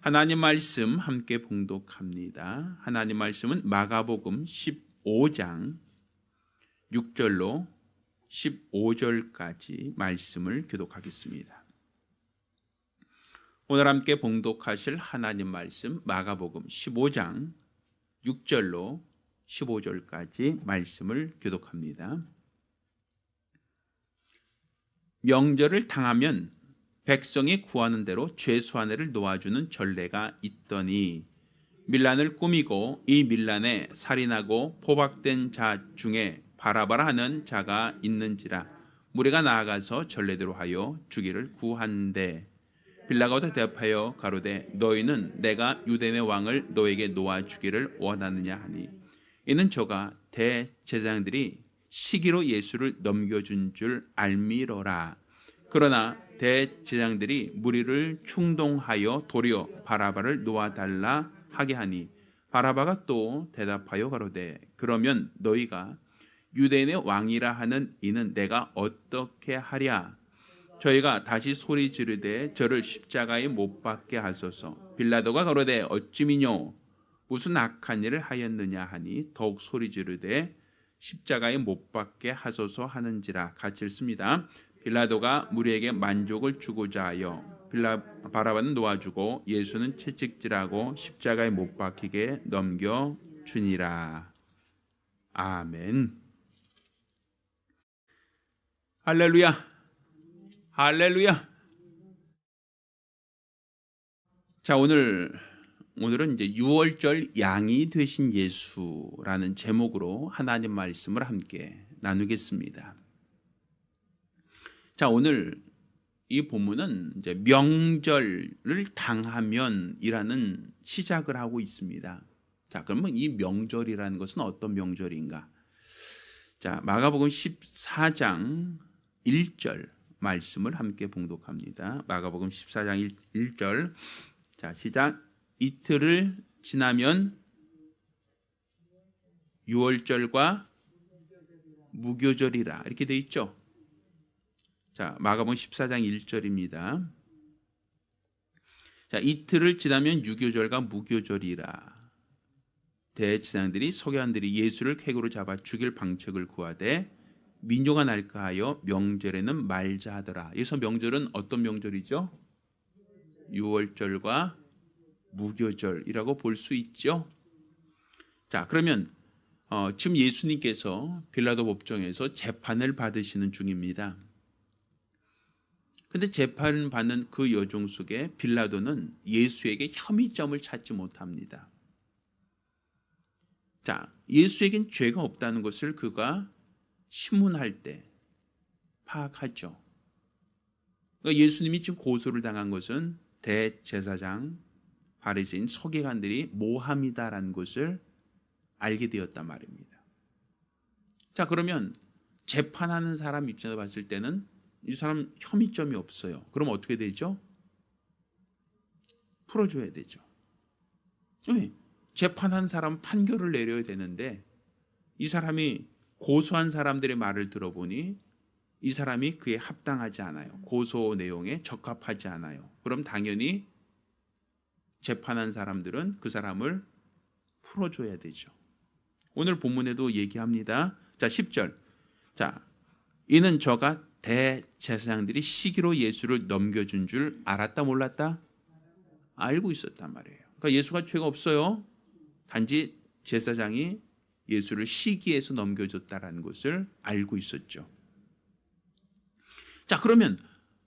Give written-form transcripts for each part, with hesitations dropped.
하나님 말씀 함께 봉독합니다. 하나님 말씀은 마가복음 15장 6절로 15절까지 말씀을 교독하겠습니다. 오늘 함께 봉독하실 하나님 말씀 마가복음 15장 6절로 15절까지 말씀을 교독합니다. 명절을 당하면 백성이 구하는 대로 죄수한 애를 놓아주는 전례가 있더니 밀란을 꾸미고 이 밀란에 살인하고 포박된 자 중에 바라바라 하는 자가 있는지라 무리가 나아가서 전례대로 하여 주기를 구한대 빌라도가 대답하여 가로되 너희는 내가 유대인의 왕을 너에게 놓아주기를 원하느냐 하니 이는 저가 대제사장들이 시기로 예수를 넘겨준 줄 알미러라. 그러나 대제사장들이 무리를 충동하여 도리어 바라바를 놓아달라 하게 하니 바라바가 또 대답하여 가로되 그러면 너희가 유대인의 왕이라 하는 이는 내가 어떻게 하랴. 저희가 다시 소리 지르되 저를 십자가에 못 박게 하소서. 빌라도가 가로되 어찌미뇨 무슨 악한 일을 하였느냐 하니 더욱 소리 지르되 십자가에 못 박게 하소서 하는지라. 같이 읽습니다. 빌라도가 무리에게 만족을 주고자 하여 바라바는 놓아주고 예수는 채찍질하고 십자가에 못 박히게 넘겨주니라. 아멘. 할렐루야. 할렐루야. 자, 오늘은 이제 6월절 양이 되신 예수라는 제목으로 하나님 말씀을 함께 나누겠습니다. 자, 오늘 이 본문은 이제 명절을 당하면이라는 시작을 하고 있습니다. 자, 그러면 이 명절이라는 것은 어떤 명절인가? 자, 마가복음 14장 1절 말씀을 함께 봉독합니다. 마가복음 14장 1절. 자, 시작. 이틀을 지나면 유월절과 무교절이라 이렇게 돼 있죠. 자, 마가복음 14장 1절입니다. 자, 이틀을 지나면 유교절과 무교절이라. 대제사장들이 서기관들이 예수를 쾌거로 잡아 죽일 방책을 구하되 민요가 날까 하여 명절에는 말자 하더라. 여기서 명절은 어떤 명절이죠? 유월절과 무교절이라고 볼 수 있죠. 자, 그러면 지금 예수님께서 빌라도 법정에서 재판을 받으시는 중입니다. 근데 재판받는 그 여정 속에 빌라도는 예수에게 혐의점을 찾지 못합니다. 자, 예수에겐 죄가 없다는 것을 그가 신문할 때 파악하죠. 그러니까 예수님이 지금 고소를 당한 것은 대제사장, 바리새인, 서기관들이 모함이다라는 것을 알게 되었단 말입니다. 자, 그러면 재판하는 사람 입장에서 봤을 때는 이 사람 혐의점이 없어요. 그럼 어떻게 되죠? 풀어줘야 되죠. 왜? 재판한 사람 판결을 내려야 되는데 이 사람이 고소한 사람들의 말을 들어보니 이 사람이 그에 합당하지 않아요. 고소 내용에 적합하지 않아요. 그럼 당연히 재판한 사람들은 그 사람을 풀어줘야 되죠. 오늘 본문에도 얘기합니다. 자, 10절. 자, 이는 저가 대제사장들이 시기로 예수를 넘겨준 줄 알았다 몰랐다? 알고 있었단 말이에요. 그러니까 예수가 죄가 없어요. 단지 제사장이 예수를 시기에서 넘겨줬다라는 것을 알고 있었죠. 자, 그러면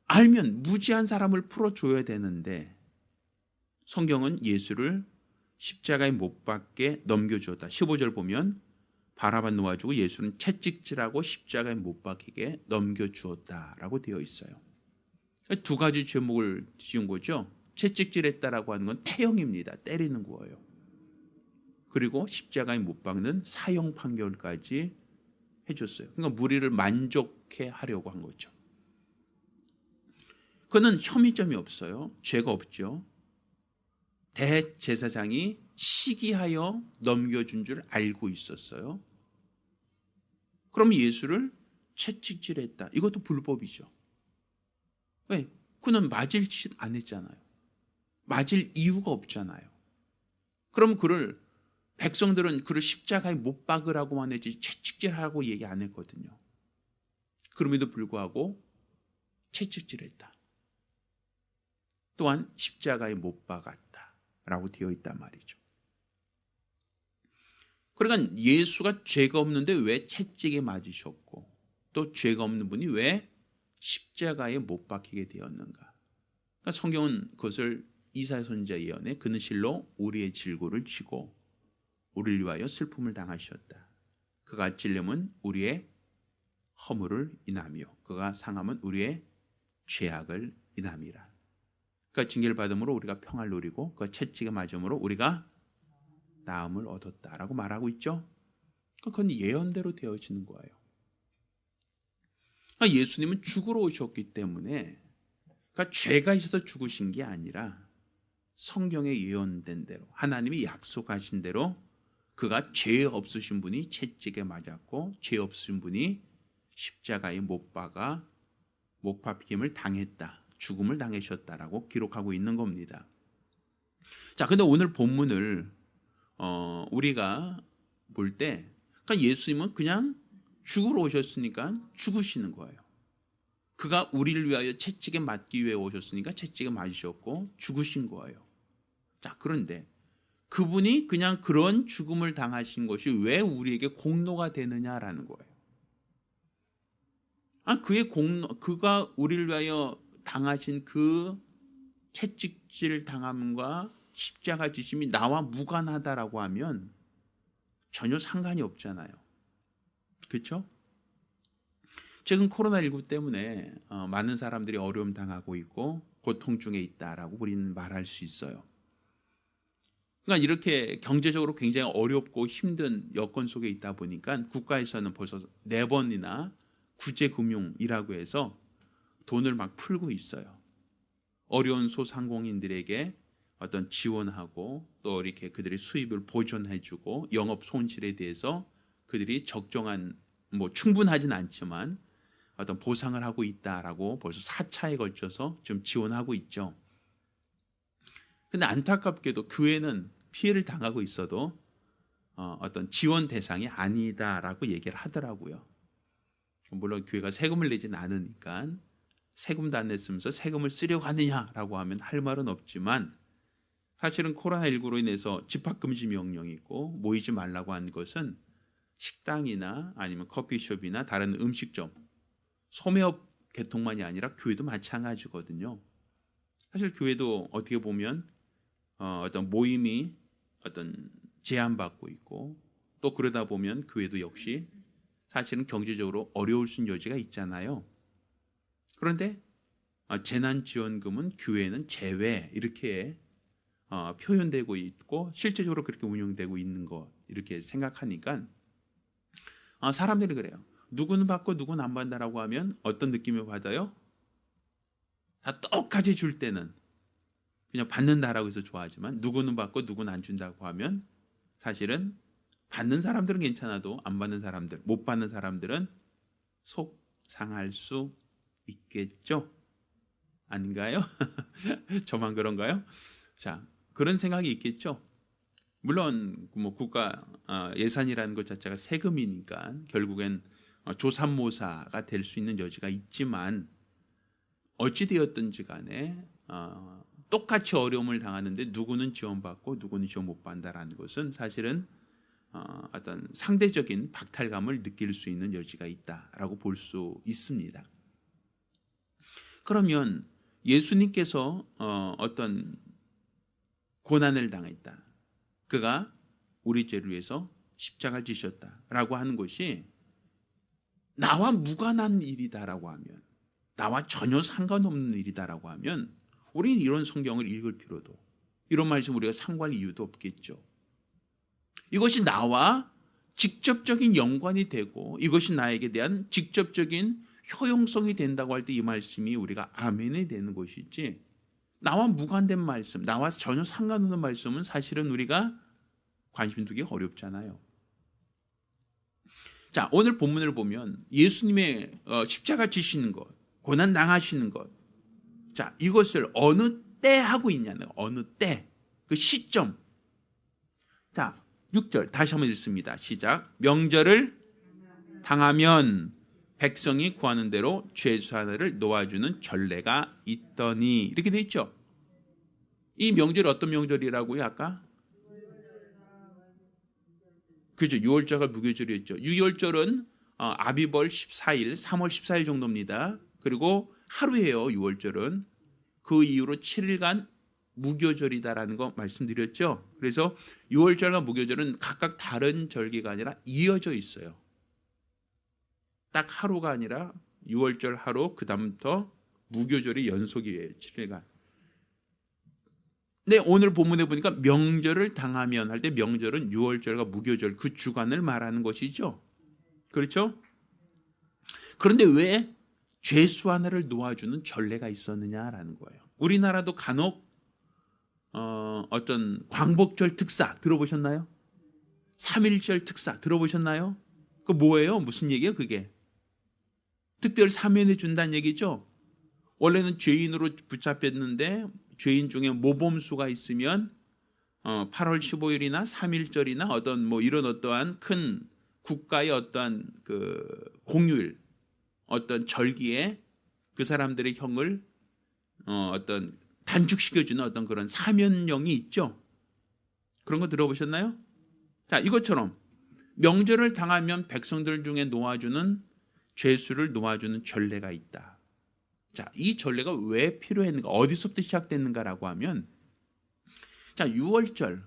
알면 무지한 사람을 풀어줘야 되는데 성경은 예수를 십자가에 못 박게 넘겨주었다. 15절 보면 바라바 놓아주고 예수는 채찍질하고 십자가에 못 박히게 넘겨주었다라고 되어 있어요. 두 가지 제목을 지은 거죠. 채찍질했다라고 하는 건 태형입니다. 때리는 거예요. 그리고 십자가에 못 박는 사형 판결까지 해줬어요. 그러니까 무리를 만족해 하려고 한 거죠. 그는 혐의점이 없어요. 죄가 없죠. 대제사장이 시기하여 넘겨준 줄 알고 있었어요. 그럼 예수를 채찍질했다. 이것도 불법이죠. 왜? 그는 맞을 짓 안 했잖아요. 맞을 이유가 없잖아요. 그럼 백성들은 그를 십자가에 못 박으라고만 했지 채찍질하라고 얘기 안 했거든요. 그럼에도 불구하고 채찍질했다. 또한 십자가에 못 박았다라고 되어 있단 말이죠. 그러니까 예수가 죄가 없는데 왜 채찍에 맞으셨고 또 죄가 없는 분이 왜 십자가에 못 박히게 되었는가? 그러니까 성경은 그것을 이사야 선지자 예언에 그는 실로 우리의 질고를 지고 우리를 위하여 슬픔을 당하셨다. 그가 찔림은 우리의 허물을 인하며 그가 상함은 우리의 죄악을 인함이라. 그러니까 징계를 받음으로 우리가 평화를 누리고 그 채찍에 맞음으로 우리가 나음을 얻었다라고 말하고 있죠. 그건 예언대로 되어지는 거예요. 그러니까 예수님은 죽으러 오셨기 때문에 그러니까 죄가 있어서 죽으신 게 아니라 성경에 예언된 대로 하나님이 약속하신 대로 그가 죄 없으신 분이 채찍에 맞았고 죄 없으신 분이 십자가에 못 박힘을 당했다. 죽음을 당하셨다라고 기록하고 있는 겁니다. 자, 근데 오늘 본문을 우리가 볼 때 그러니까 예수님은 그냥 죽으러 오셨으니까 죽으시는 거예요. 그가 우리를 위하여 채찍에 맞기 위해 오셨으니까 채찍에 맞으셨고 죽으신 거예요. 자, 그런데 그분이 그냥 그런 죽음을 당하신 것이 왜 우리에게 공로가 되느냐라는 거예요. 그의 그가 우리를 위하여 당하신 그 채찍질 당함과 십자가 지심이 나와 무관하다라고 하면 전혀 상관이 없잖아요. 그렇죠? 최근 코로나19 때문에 많은 사람들이 어려움 당하고 있고 고통 중에 있다라고 우리는 말할 수 있어요. 그러니까 이렇게 경제적으로 굉장히 어렵고 힘든 여건 속에 있다 보니까 국가에서는 벌써 4번이나 구제금융이라고 해서 돈을 막 풀고 있어요. 어려운 소상공인들에게 어떤 지원하고 또 이렇게 그들의 수입을 보존해주고 영업 손실에 대해서 그들이 적정한 충분하진 않지만 어떤 보상을 하고 있다라고 벌써 4차에 걸쳐서 좀 지원하고 있죠. 근데 안타깝게도 교회는 피해를 당하고 있어도 어떤 지원 대상이 아니다라고 얘기를 하더라고요. 물론 교회가 세금을 내지는 않으니까 세금도 안 냈으면서 세금을 쓰려고 하느냐라고 하면 할 말은 없지만 사실은 코로나19로 인해서 집합금지 명령이 있고 모이지 말라고 한 것은 식당이나 아니면 커피숍이나 다른 음식점, 소매업 계통만이 아니라 교회도 마찬가지거든요. 사실 교회도 어떻게 보면 어떤 모임이 어떤 제한받고 있고 또 그러다 보면 교회도 역시 사실은 경제적으로 어려울 수 있는 여지가 있잖아요. 그런데 재난지원금은 교회는 제외 이렇게 표현되고 있고 실제적으로 그렇게 운영되고 있는 것 이렇게 생각하니까 사람들이 그래요. 누구는 받고 누구는 안 받는다라고 하면 어떤 느낌을 받아요? 다 똑같이 줄 때는 그냥 받는다라고 해서 좋아하지만 누구는 받고 누구는 안 준다고 하면 사실은 받는 사람들은 괜찮아도 안 받는 사람들, 못 받는 사람들은 속 상할 수 있겠죠? 아닌가요? 저만 그런가요? 자, 그런 생각이 있겠죠? 물론 국가 예산이라는 것 자체가 세금이니까 결국엔 조삼모사가 될 수 있는 여지가 있지만 어찌되었든지 간에 똑같이 어려움을 당하는데 누구는 지원받고 누구는 지원 못 받는다라는 것은 사실은 어떤 상대적인 박탈감을 느낄 수 있는 여지가 있다라고 볼 수 있습니다. 그러면 예수님께서 어떤 고난을 당했다. 그가 우리 죄를 위해서 십자가를 지셨다라고 하는 것이 나와 무관한 일이다라고 하면 나와 전혀 상관없는 일이다라고 하면 우리는 이런 성경을 읽을 필요도 이런 말씀 우리가 상고할 이유도 없겠죠. 이것이 나와 직접적인 연관이 되고 이것이 나에게 대한 직접적인 효용성이 된다고 할 때 이 말씀이 우리가 아멘이 되는 것이지 나와 무관된 말씀, 나와 전혀 상관없는 말씀은 사실은 우리가 관심 두기가 어렵잖아요. 자, 오늘 본문을 보면 예수님의 십자가 지시는 것, 고난 당하시는 것, 자, 이것을 어느 때 하고 있냐는, 어느 때, 그 시점. 자, 6절 다시 한번 읽습니다. 시작. 명절을 당하면 백성이 구하는 대로 죄수하나를 놓아주는 전례가 있더니, 이렇게 돼 있죠. 이 명절이 어떤 명절이라고요? 아까? 그죠. 6월절과 무교절이었죠. 6월절은 아비벌 14일, 3월 14일 정도입니다. 그리고 하루예요. 6월절은. 그 이후로 7일간 무교절이다라는 거 말씀드렸죠. 그래서 6월절과 무교절은 각각 다른 절기가 아니라 이어져 있어요. 딱 하루가 아니라 6월절 하루, 그 다음부터 무교절이 연속이에요. 7일간. 네, 오늘 본문에 보니까 명절을 당하면 할 때 명절은 6월절과 무교절 그 주간을 말하는 것이죠. 그렇죠? 그런데 왜 죄수 하나를 놓아주는 전례가 있었느냐라는 거예요. 우리나라도 간혹 어떤 광복절 특사 들어보셨나요? 3.1절 특사 들어보셨나요? 그 뭐예요? 무슨 얘기예요 그게? 특별 사면해 준다는 얘기죠. 원래는 죄인으로 붙잡혔는데 죄인 중에 모범수가 있으면 8월 15일이나 3.1절이나 어떤 뭐 이런 어떠한 큰 국가의 어떠한 그 공휴일, 어떤 절기에 그 사람들의 형을 어떤 단축시켜주는 어떤 그런 사면령이 있죠. 그런 거 들어보셨나요? 자, 이것처럼 명절을 당하면 백성들 중에 놓아주는 죄수를 놓아주는 전례가 있다. 자, 이 전례가 왜 필요했는가? 어디서부터 시작됐는가라고 하면, 자, 6월절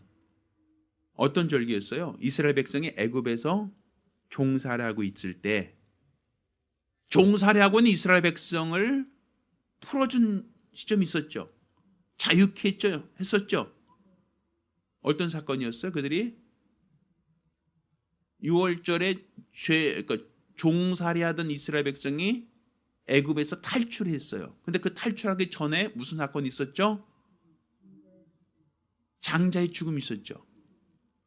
어떤 절기였어요? 이스라엘 백성이 애굽에서 종살이하고 있을 때, 종살이하고 있는 이스라엘 백성을 풀어준 시점이 있었죠. 자유케 했었죠. 어떤 사건이었어요? 그들이 6월절에 그러니까 종살이하던 이스라엘 백성이 애굽에서 탈출했어요. 근데 그 탈출하기 전에 무슨 사건이 있었죠? 장자의 죽음이 있었죠.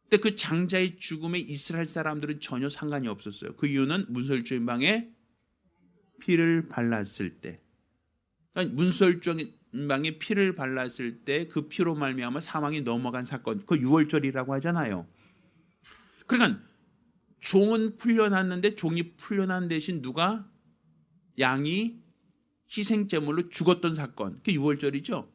근데 그 장자의 죽음에 이스라엘 사람들은 전혀 상관이 없었어요. 그 이유는 문설주인방에 피를 발랐을 때, 그러니까 문설주인방에 피를 발랐을 때 그 피로 말미암아 사망이 넘어간 사건, 그 6월절이라고 하잖아요. 그러니까 종은 풀려났는데 종이 풀려난 대신 누가 양이 희생제물로 죽었던 사건, 그게 6월절이죠.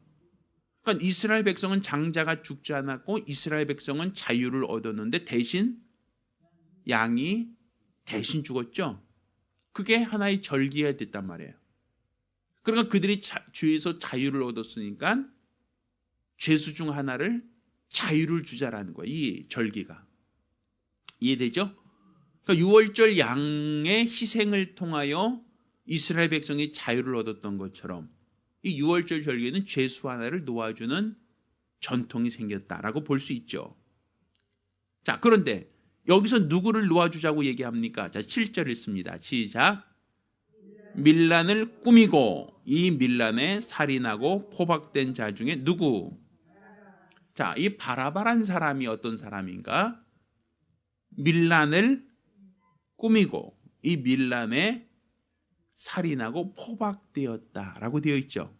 그러니까 이스라엘 백성은 장자가 죽지 않았고 이스라엘 백성은 자유를 얻었는데 대신 양이 대신 죽었죠. 그게 하나의 절기가 됐단 말이에요. 그러니까 그들이 죄에서 자유를 얻었으니까 죄수 중 하나를 자유를 주자라는 거예요. 이 절기가. 이해되죠? 그러니까 6월절 양의 희생을 통하여 이스라엘 백성이 자유를 얻었던 것처럼 이 6월절 절기에는 죄수 하나를 놓아주는 전통이 생겼다라고 볼 수 있죠. 자, 그런데 여기서 누구를 놓아주자고 얘기합니까? 자, 7절 읽습니다. 시작. 밀란을 꾸미고 이 밀란에 살인하고 포박된 자 중에 누구? 자, 이 바라바란 사람이 어떤 사람인가? 밀란을 꾸미고 이 밀란에 살인하고 포박되었다라고 되어 있죠.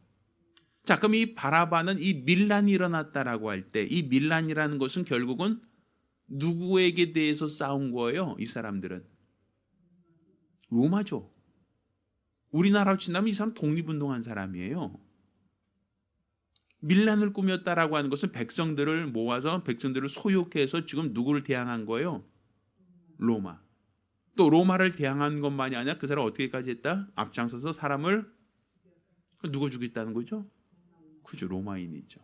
자, 그럼 이 바라바는 이 밀란이 일어났다라고 할 때 이 밀란이라는 것은 결국은 누구에게 대해서 싸운 거예요? 이 사람들은 로마죠. 우리나라로 친다면 이 사람 독립운동한 사람이에요. 밀란을 꾸몄다라고 하는 것은 백성들을 모아서 백성들을 소욕해서 지금 누구를 대항한 거예요? 로마. 또 로마를 대항한 것만이 아니라 그 사람 어떻게까지 했다? 앞장서서 사람을 누구 죽였다는 거죠? 그죠, 로마인이죠.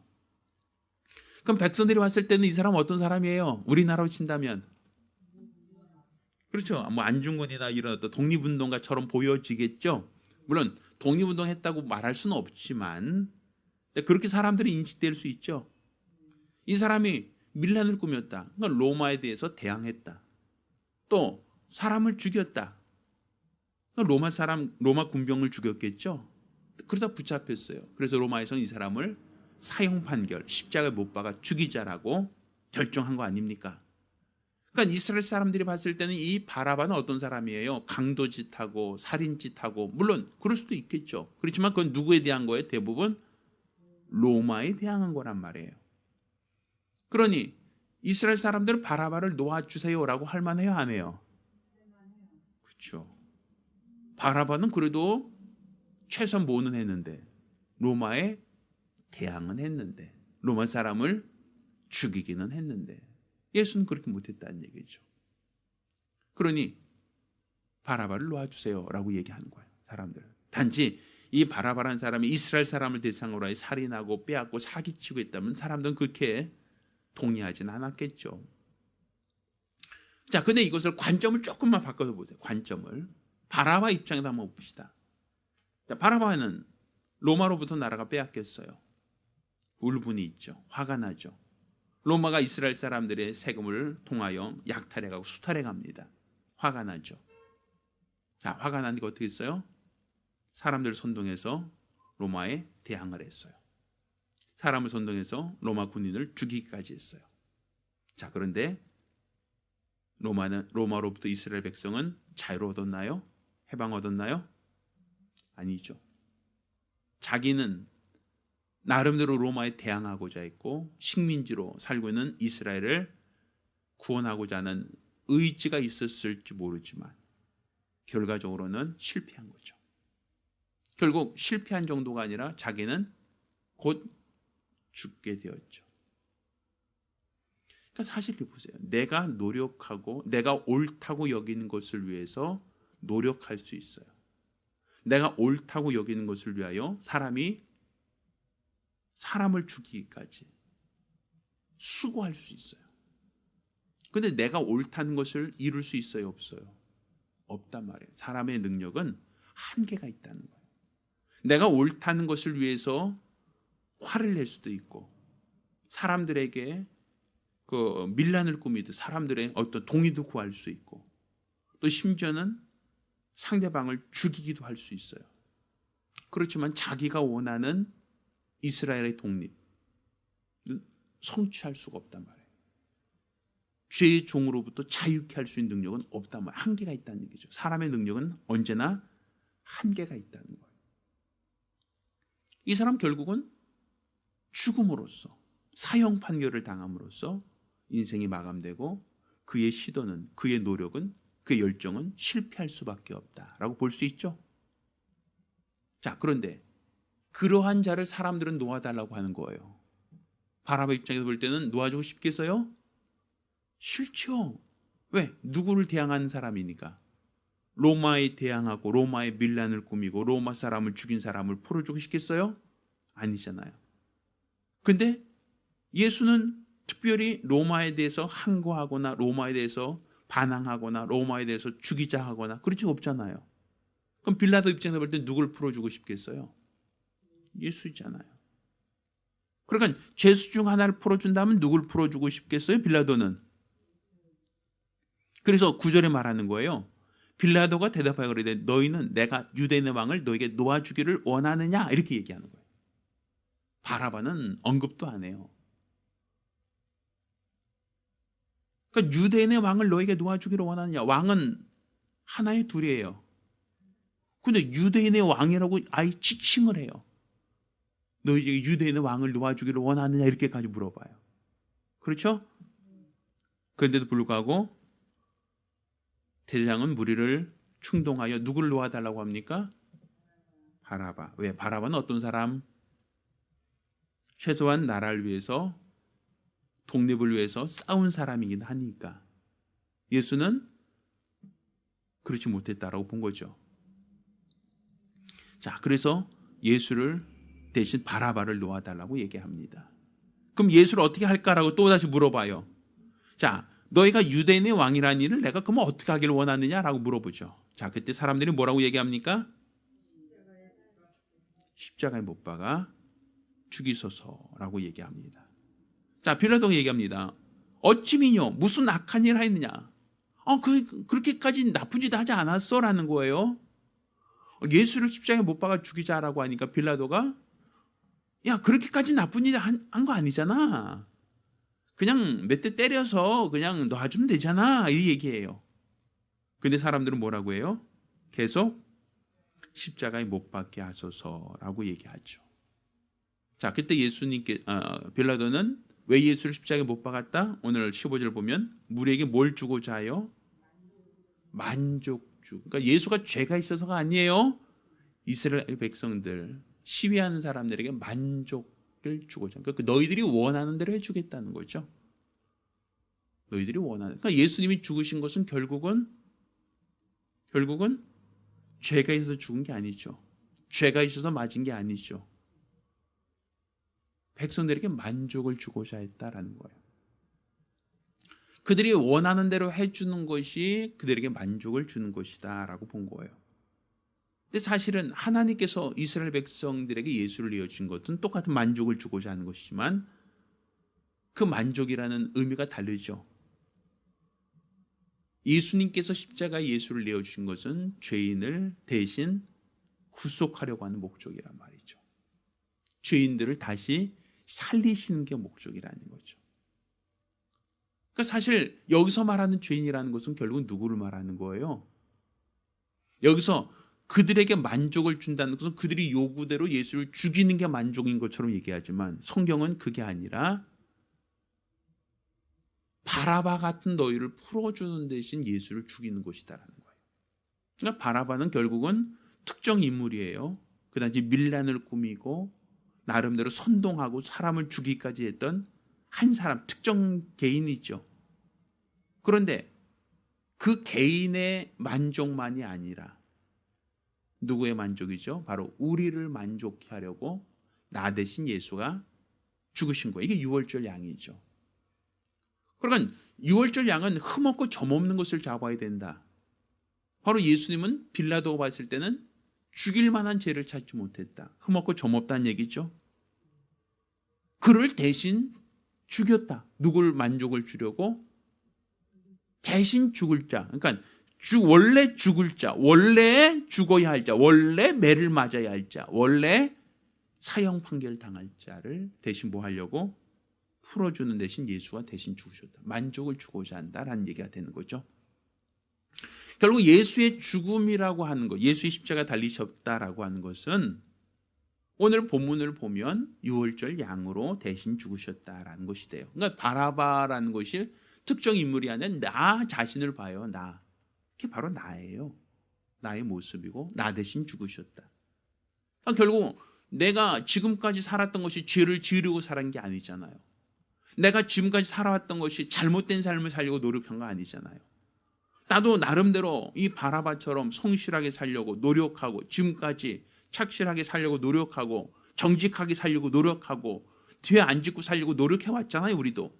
그럼 백성들이 봤을 때는 이 사람은 어떤 사람이에요? 우리나라로 친다면 그렇죠. 뭐 안중근이나 이런 어떤 독립운동가처럼 보여지겠죠. 물론 독립운동했다고 말할 수는 없지만 그렇게 사람들이 인식될 수 있죠. 이 사람이 밀란을 꾸몄다. 그러니까 로마에 대해서 대항했다. 또 사람을 죽였다. 그러니까 로마 군병을 죽였겠죠. 그러다 붙잡혔어요. 그래서 로마에서는 이 사람을 사형 판결, 십자가에 못 박아 죽이자라고 결정한 거 아닙니까? 그러니까 이스라엘 사람들이 봤을 때는 이 바라바는 어떤 사람이에요? 강도짓하고 살인짓하고, 물론 그럴 수도 있겠죠. 그렇지만 그건 누구에 대한 거예요? 대부분 로마에 대항한 거란 말이에요. 그러니 이스라엘 사람들은 바라바를 놓아주세요라고 할 만해요, 안 해요? 그렇죠. 바라바는 그래도 최소한 뭐는 했는데, 로마에 대항은 했는데, 로마 사람을 죽이기는 했는데, 예수는 그렇게 못했다는 얘기죠. 그러니 바라바를 놓아주세요라고 얘기하는 거예요, 사람들은. 단지 이 바라바라는 사람이 이스라엘 사람을 대상으로 해 살인하고 빼앗고 사기치고 했다면 사람들은 그렇게 동의하진 않았겠죠. 자, 근데 이것을 관점을 조금만 바꿔서 보세요. 관점을. 바라바 입장에서 한번 봅시다. 자, 바라바는 로마로부터 나라가 빼앗겼어요. 울분이 있죠. 화가 나죠. 로마가 이스라엘 사람들의 세금을 통하여 약탈해가고 수탈해갑니다. 화가 나죠. 자, 화가 나니까 어떻게 했어요? 사람들을 선동해서 로마에 대항을 했어요. 사람을 선동해서 로마 군인을 죽이기까지 했어요. 자, 그런데 로마로부터 이스라엘 백성은 자유를 얻었나요? 해방 얻었나요? 아니죠. 자기는 나름대로 로마에 대항하고자 했고 식민지로 살고 있는 이스라엘을 구원하고자 하는 의지가 있었을지 모르지만 결과적으로는 실패한 거죠. 결국 실패한 정도가 아니라 자기는 곧 죽게 되었죠. 그러니까 사실 보세요. 내가 노력하고 내가 옳다고 여기는 것을 위해서 노력할 수 있어요. 내가 옳다고 여기는 것을 위하여 사람이 사람을 죽이기까지 수고할 수 있어요. 근데 내가 옳다는 것을 이룰 수 있어요, 없어요? 없단 말이에요. 사람의 능력은 한계가 있다는 거예요. 내가 옳다는 것을 위해서 화를 낼 수도 있고 사람들에게 그 밀란을 꾸미듯 사람들의 어떤 동의도 구할 수 있고 또 심지어는 상대방을 죽이기도 할 수 있어요. 그렇지만 자기가 원하는 이스라엘의 독립은 성취할 수가 없단 말이에요. 죄의 종으로부터 자유케 할 수 있는 능력은 없단 말이에요. 한계가 있다는 얘기죠. 사람의 능력은 언제나 한계가 있다는 거예요. 이 사람 결국은 죽음으로써 사형 판결을 당함으로써 인생이 마감되고 그의 시도는 그의 노력은 그의 열정은 실패할 수밖에 없다라고 볼 수 있죠. 자, 그런데 그러한 자를 사람들은 놓아달라고 하는 거예요. 바라바 입장에서 볼 때는 놓아주고 싶겠어요? 싫죠. 왜? 누구를 대항하는 사람이니까. 로마에 대항하고 로마의 밀란을 꾸미고 로마 사람을 죽인 사람을 풀어주고 싶겠어요? 아니잖아요. 근데 예수는 특별히 로마에 대해서 항거하거나 로마에 대해서 반항하거나 로마에 대해서 죽이자 하거나 그렇지 없잖아요. 그럼 빌라도 입장에서 볼 때 누굴 풀어주고 싶겠어요? 예수잖아요. 그러니까 죄수 중 하나를 풀어준다면 누굴 풀어주고 싶겠어요? 빌라도는. 그래서 9절에 말하는 거예요. 빌라도가 대답하여 그러되 너희는 내가 유대인의 왕을 너에게 놓아주기를 원하느냐? 이렇게 얘기하는 거예요. 바라바는 언급도 안 해요. 그러니까 유대인의 왕을 너에게 놓아주기를 원하느냐? 왕은 하나의 둘이에요. 근데 유대인의 왕이라고 아예 지칭을 해요. 너희에게 유대인의 왕을 놓아주기를 원하느냐? 이렇게까지 물어봐요. 그렇죠? 그런데도 불구하고 대장은 무리를 충동하여 누구를 놓아달라고 합니까? 바라바. 왜? 바라바는 어떤 사람? 최소한 나라를 위해서 독립을 위해서 싸운 사람이긴 하니까. 예수는 그렇지 못했다라고 본 거죠. 자, 그래서 예수를 대신 바라바를 놓아달라고 얘기합니다. 그럼 예수를 어떻게 할까라고 또 다시 물어봐요. 자, 너희가 유대인의 왕이라는 일을 내가 그러면 어떻게 하기를 원하느냐라고 물어보죠. 자, 그때 사람들이 뭐라고 얘기합니까? 십자가에 못 박아 죽이소서라고 얘기합니다. 자, 빌라도가 얘기합니다. 어찌미뇨 무슨 악한 일 하였느냐? 그렇게까지 나쁜 짓 하지 않았어라는 거예요. 예수를 십자가에 못 박아 죽이자라고 하니까 빌라도가 야, 그렇게까지 나쁜 일 한 거 아니잖아. 그냥 몇 대 때려서 그냥 놔주면 되잖아. 이 얘기예요. 근데 사람들은 뭐라고 해요? 계속 십자가에 못 박게 하소서라고 얘기하죠. 자, 그때 빌라도는 왜 예수를 십자가에 못 박았다? 오늘 15절 보면 무리에게 뭘 주고자 하여? 만족주. 그러니까 예수가 죄가 있어서가 아니에요. 이스라엘 백성들, 시위하는 사람들에게 만족을 주고자. 그러니까 너희들이 원하는 대로 해주겠다는 거죠. 너희들이 원하는. 그러니까 예수님이 죽으신 것은 결국은 죄가 있어서 죽은 게 아니죠. 죄가 있어서 맞은 게 아니죠. 백성들에게 만족을 주고자 했다라는 거예요. 그들이 원하는 대로 해주는 것이 그들에게 만족을 주는 것이다라고 본 거예요. 근데 사실은 하나님께서 이스라엘 백성들에게 예수를 내어준 것은 똑같은 만족을 주고자 하는 것이지만 그 만족이라는 의미가 다르죠. 예수님께서 십자가에 예수를 내어주신 것은 죄인을 대신 구속하려고 하는 목적이란 말이죠. 죄인들을 다시 살리시는 게 목적이라는 거죠. 그러니까 사실 여기서 말하는 죄인이라는 것은 결국 누구를 말하는 거예요? 여기서 그들에게 만족을 준다는 것은 그들이 요구대로 예수를 죽이는 게 만족인 것처럼 얘기하지만 성경은 그게 아니라 바라바 같은 너희를 풀어주는 대신 예수를 죽이는 것이다라는 거예요. 그러니까 바라바는 결국은 특정 인물이에요. 그 당시 밀란을 꾸미고 나름대로 선동하고 사람을 죽이기까지 했던 한 사람, 특정 개인이죠. 그런데 그 개인의 만족만이 아니라 누구의 만족이죠? 바로 우리를 만족케 하려고 나 대신 예수가 죽으신 거예요. 이게 유월절 양이죠. 그러니까 유월절 양은 흠없고 점없는 것을 잡아야 된다. 바로 예수님은 빌라도가 봤을 때는 죽일 만한 죄를 찾지 못했다. 흠없고 점없다는 얘기죠. 그를 대신 죽였다. 누굴 만족을 주려고? 대신 죽을 자. 그러니까 원래 죽을 자, 원래 죽어야 할 자, 원래 매를 맞아야 할 자, 원래 사형 판결 당할 자를 대신 뭐 하려고? 풀어주는 대신 예수가 대신 죽으셨다. 만족을 주고자 한다라는 얘기가 되는 거죠. 결국 예수의 죽음이라고 하는 것, 예수의 십자가 달리셨다라고 하는 것은 오늘 본문을 보면 유월절 양으로 대신 죽으셨다라는 것이 돼요. 그러니까 바라바라는 것이 특정 인물이 아니라 나 자신을 봐요. 나. 그게 바로 나예요. 나의 모습이고 나 대신 죽으셨다. 그러니까 결국 내가 지금까지 살았던 것이 죄를 지으려고 살은 게 아니잖아요. 내가 지금까지 살아왔던 것이 잘못된 삶을 살려고 노력한 거 아니잖아요. 나도 나름대로 이 바라바처럼 성실하게 살려고 노력하고 지금까지 착실하게 살려고 노력하고 정직하게 살려고 노력하고 뒤에 안 짓고 살려고 노력해왔잖아요. 우리도.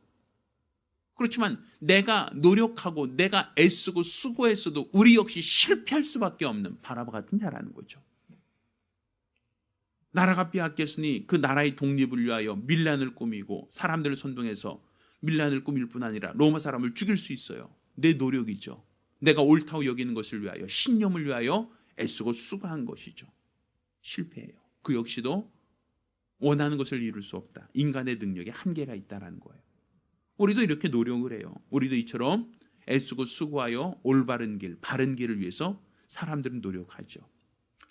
그렇지만 내가 노력하고 내가 애쓰고 수고했어도 우리 역시 실패할 수밖에 없는 바라바 같은 자라는 거죠. 나라가 빼앗겼으니 그 나라의 독립을 위하여 밀란을 꾸미고 사람들을 선동해서 밀란을 꾸밀 뿐 아니라 로마 사람을 죽일 수 있어요. 내 노력이죠. 내가 옳다고 여기는 것을 위하여 신념을 위하여 애쓰고 수고한 것이죠. 실패해요. 그 역시도 원하는 것을 이룰 수 없다. 인간의 능력에 한계가 있다는 거예요. 우리도 이렇게 노력을 해요. 우리도 이처럼 애쓰고 수고하여 올바른 길, 바른 길을 위해서 사람들은 노력하죠.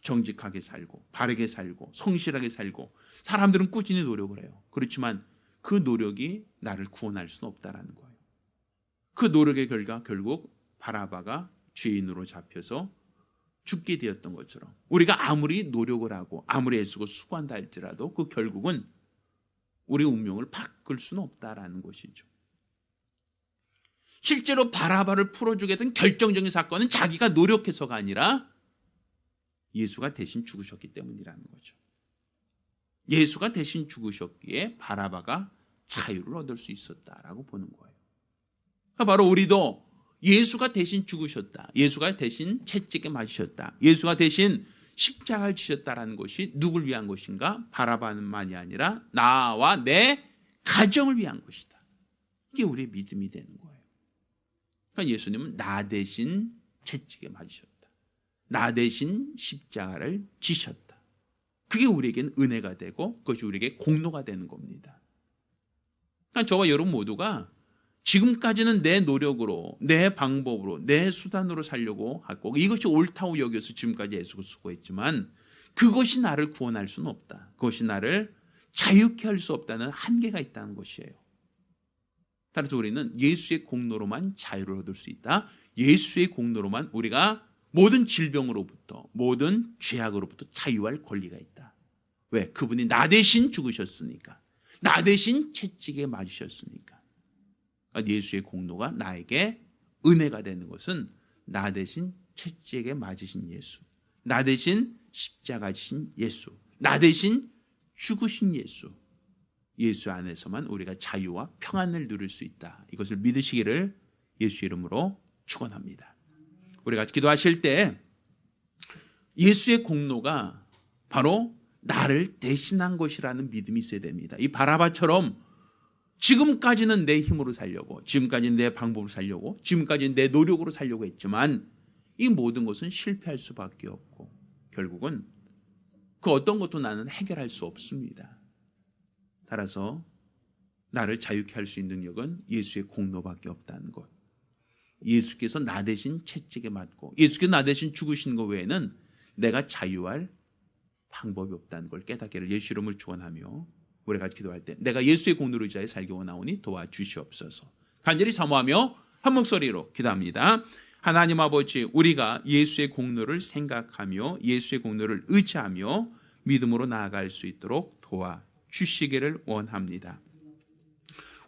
정직하게 살고 바르게 살고 성실하게 살고 사람들은 꾸준히 노력을 해요. 그렇지만 그 노력이 나를 구원할 수는 없다라는 거예요. 그 노력의 결과 결국 바라바가 죄인으로 잡혀서 죽게 되었던 것처럼 우리가 아무리 노력을 하고 아무리 애쓰고 수고한다 할지라도 그 결국은 우리의 운명을 바꿀 수는 없다라는 것이죠. 실제로 바라바를 풀어주겠다는 결정적인 사건은 자기가 노력해서가 아니라 예수가 대신 죽으셨기 때문이라는 거죠. 예수가 대신 죽으셨기에 바라바가 자유를 얻을 수 있었다라고 보는 거예요. 그러니까 바로 우리도 예수가 대신 죽으셨다. 예수가 대신 채찍에 맞으셨다. 예수가 대신 십자가를 지셨다라는 것이 누굴 위한 것인가? 바라바만이 아니라 나와 내 가정을 위한 것이다. 이게 우리의 믿음이 되는 거예요. 그러니까 예수님은 나 대신 채찍에 맞으셨다. 나 대신 십자가를 지셨다. 그게 우리에게는 은혜가 되고 그것이 우리에게 공로가 되는 겁니다. 그러니까 저와 여러분 모두가 지금까지는 내 노력으로 내 방법으로 내 수단으로 살려고 하고 이것이 옳다고 여겨서 지금까지 애쓰고 수고했지만 그것이 나를 구원할 수는 없다. 그것이 나를 자유케 할 수 없다는 한계가 있다는 것이에요. 따라서 우리는 예수의 공로로만 자유를 얻을 수 있다. 예수의 공로로만 우리가 모든 질병으로부터, 모든 죄악으로부터 자유할 권리가 있다. 왜? 그분이 나 대신 죽으셨으니까. 나 대신 채찍에 맞으셨으니까. 예수의 공로가 나에게 은혜가 되는 것은 나 대신 채찍에 맞으신 예수, 나 대신 십자가 지신 예수, 나 대신 죽으신 예수, 예수 안에서만 우리가 자유와 평안을 누릴 수 있다. 이것을 믿으시기를 예수 이름으로 축원합니다. 우리가 기도하실 때 예수의 공로가 바로 나를 대신한 것이라는 믿음이 있어야 됩니다. 이 바라바처럼 지금까지는 내 힘으로 살려고, 지금까지는 내 방법으로 살려고, 지금까지는 내 노력으로 살려고 했지만 이 모든 것은 실패할 수밖에 없고 결국은 그 어떤 것도 나는 해결할 수 없습니다. 따라서 나를 자유케 할 수 있는 능력은 예수의 공로밖에 없다는 것. 예수께서 나 대신 채찍에 맞고 예수께서 나 대신 죽으신 것 외에는 내가 자유할 방법이 없다는 걸 깨닫기를 예수 이름으로 축원하며 우리가 기도할 때 내가 예수의 공로를 의지하여 살기 원하오니 도와주시옵소서. 간절히 사모하며 한 목소리로 기도합니다. 하나님 아버지, 우리가 예수의 공로를 생각하며 예수의 공로를 의지하며 믿음으로 나아갈 수 있도록 도와주시기를 원합니다.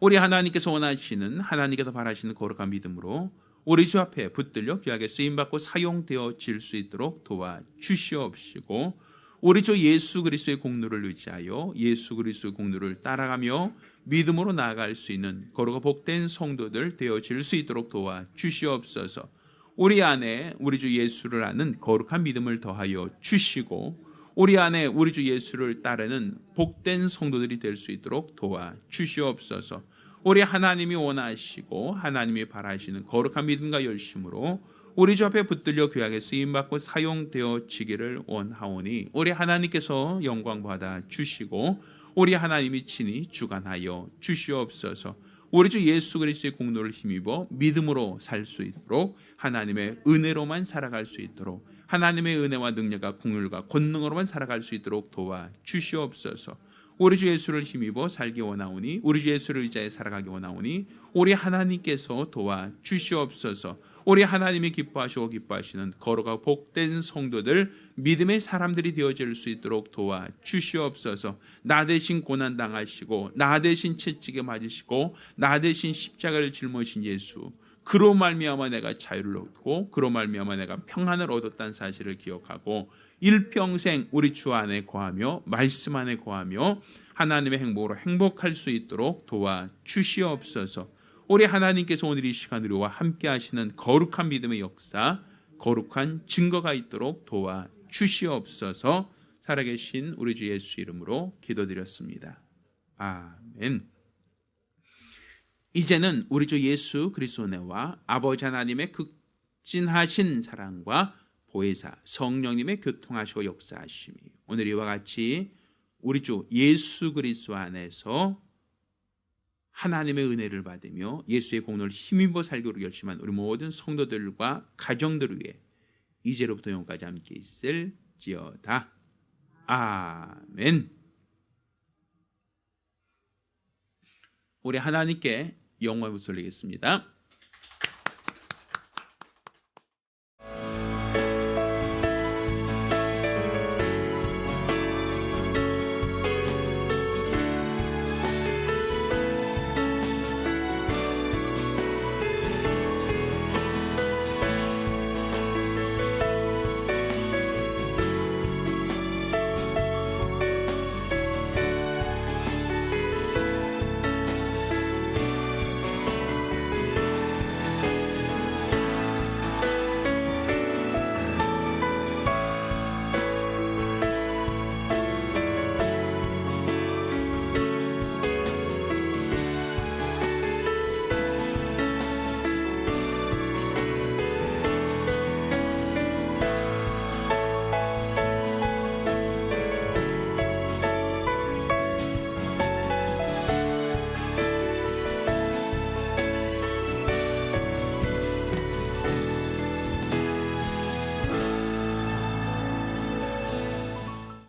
우리 하나님께서 원하시는, 하나님께서 바라시는 거룩한 믿음으로 우리 주 앞에 붙들려 귀하게 쓰임받고 사용되어질 수 있도록 도와주시옵시고 우리 주 예수 그리스도의 공로를 의지하여 예수 그리스도의 공로를 따라가며 믿음으로 나아갈 수 있는 거룩하고 복된 성도들 되어질 수 있도록 도와주시옵소서. 우리 안에 우리 주 예수를 아는 거룩한 믿음을 더하여 주시고 우리 안에 우리 주 예수를 따르는 복된 성도들이 될 수 있도록 도와주시옵소서. 우리 하나님이 원하시고 하나님이 바라시는 거룩한 믿음과 열심으로 우리 주 앞에 붙들려 귀하게 쓰임받고 사용되어지기를 원하오니 우리 하나님께서 영광 받아 주시고 우리 하나님이 친히 주관하여 주시옵소서. 우리 주 예수 그리스도의 공로를 힘입어 믿음으로 살 수 있도록 하나님의 은혜로만 살아갈 수 있도록 하나님의 은혜와 능력과 긍휼과 권능으로만 살아갈 수 있도록 도와주시옵소서. 우리 주 예수를 힘입어 살기 원하오니 우리 주 예수를 의지하여 살아가기 원하오니 우리 하나님께서 도와주시옵소서. 우리 하나님이 기뻐하시고 기뻐하시는 거룩하고 복된 성도들 믿음의 사람들이 되어질 수 있도록 도와주시옵소서. 나 대신 고난당하시고 나 대신 채찍에 맞으시고 나 대신 십자가를 짊어진 예수, 그로 말미암아 내가 자유를 얻고 그로 말미암아 내가 평안을 얻었다는 사실을 기억하고 일평생 우리 주 안에 거하며 말씀 안에 거하며 하나님의 행복으로 행복할 수 있도록 도와주시옵소서. 우리 하나님께서 오늘 이 시간 우리와 함께 하시는 거룩한 믿음의 역사, 거룩한 증거가 있도록 도와주시옵소서. 살아계신 우리 주 예수 이름으로 기도드렸습니다. 아멘. 이제는 우리 주 예수 그리스도의 은혜와 아버지 하나님의 극진하신 사랑과 보혜사 성령님의 교통하시고 역사하심이 오늘 이와 같이 우리 주 예수 그리스도 안에서 하나님의 은혜를 받으며 예수의 공로를 힘입어 살기로 결심한 우리 모든 성도들과 가정들을 위해 이제로부터 영원까지 함께 있을지어다. 아멘. 우리 하나님께 영광을 돌리겠습니다.